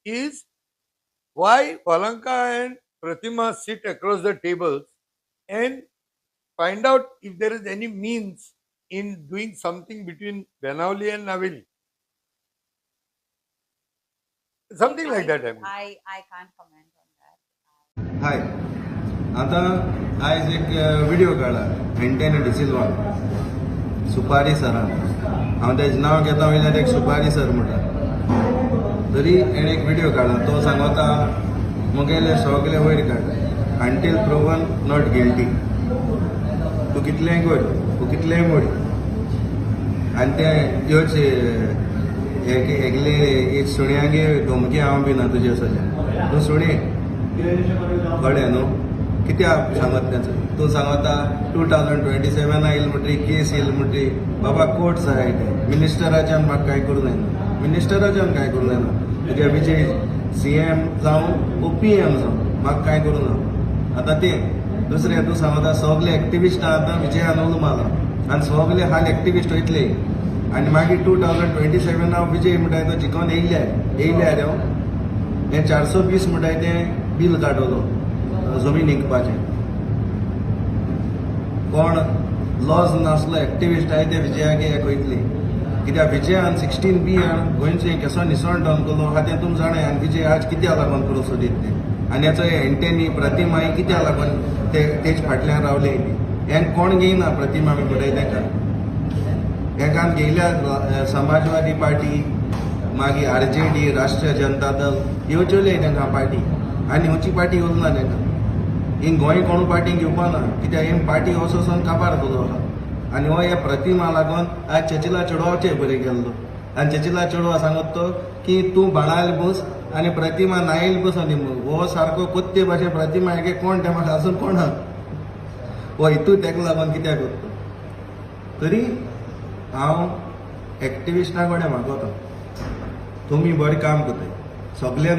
is why Valanka and Pratima sit across the tables and find out if there is any means in doing something between Benawali and Naveli. Something like that, I mean. I can't comment on that. हाय आता आयज एक video काडला antennae डिसिल्वान सुपारी सरान हांव तेजें नांव घेता वयल्यार एक सुपारी सर म्हणटा तरी एणे एक व्हिडिओ काडला तो सांगता मुगेले सगळे वयर काड अंटील प्रूवन नॉट गिल्टी तूं कितलेंय कर तूं कितलेंय मोड आनी ते ह्योच एकले एक सुण्यांगे धमकी हांव बी ना तुजे असले तूं सुणी कळ्ळें न्हू कित्याक सांगत तें तूं सांगता 2027 येयल म्हणटरी केस येयल म्हणटरी बाबा कोर्ट जाय मिनिस्टराच्यान म्हाका कांय करूं जायना मिनिस्टराच्यान कांय करूं जायना तुगे विजय CM जावं ओ PM जावं म्हाका कांय करूं ना आतां तें दुसरें तूं सांगता सगळे एक्टिविस्ट आतां विजयान उलमाला आनी सगळे हाल एक्टिविस्ट वयतले आनी मागीर 2027 हांव विजय म्हणटाय तो जिखोन येयल्यार हें 420 म्हणटाय तें बील काडलो जमीन विकपाचें कोण लॉज नासलो एक्टिविस्ट आहाय ते विजयागे एक वयतली कित्याक विजयान 16B गोंयचें केसो निसण डन केलो हा तें तुमी जाणाय आनी विजय आज कित्याक लागून करूं सोदीत तें आनी हेचो एंटेनी प्रतिमाय कित्याक लागून तेज फाटल्यान रावले हें कोण घेयना प्रतिमा बी म्हणटाय तेका हेकान घेयल्या समाजवादी पार्टी मागीर RJD राष्ट्रीय जनता दल ह्यो चोले तेंकां पार्टी आनी खंयची पार्टी उरना तेंकां हिंग गोंय कोण पार्टी घेवपा ना कित्याक हें पार्टी वचोन काबार केलो आहा आनी हो हे प्रतिमा लागून आज चेचिला चेडवाचे बरें गेल्लो आनी चेचिला चेडवा सांगत तो की तूं बाणायल बस आनी प्रतिमा नायल बस आनी हो सारको कोत्ते भाशेन प्रतिमा हेगे कोण ते म्हाका आजून कोण आहा हो हितू तेका लागून कित्याक करता तरी हांव एक्टिविस्टां कडेन मागता तुमी बरें काम करताय सगळे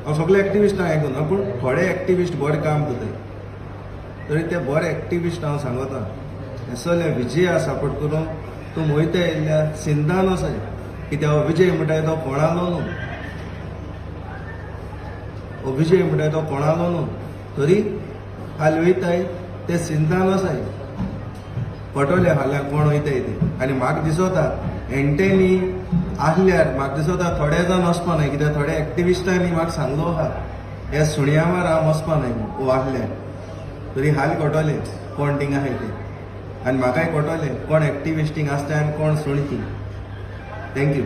हांव सगळे एक्टिविस्टां हें करना पूण थोडे एक्टिविस्ट बरें काम करताय तरी ते बरे एक्टिविस्ट हांव सांगता हे सगळे विजया सपोर्ट करून तूं वयता येयल्यार सिंधान वसाय कित्याक हो विजय म्हणटाय तो कोणालो न्हू हो विजय म्हणटाय तो कोणालो न्हू तरी हाल वयताय ते सिंधान वसाय पटोले हाल्यार कोण वयताय ते आनी म्हाका दिसता एंटेनी आहल्यार म्हाका दिसता थोडे जाण वचपा न्हय कित्याक थोडे एक्टिविस्टांनी म्हाका सांगलो आहा हे सुण्या मार हांव वचपा न्हय वो आहल्यार तरी हाल कोटोले कोण थिंग आहाय ते आनी म्हाकाय कोटोले कोण एक्टिविस्ट थिंग आसता आनी कोण सुणी थिंग थँक्यू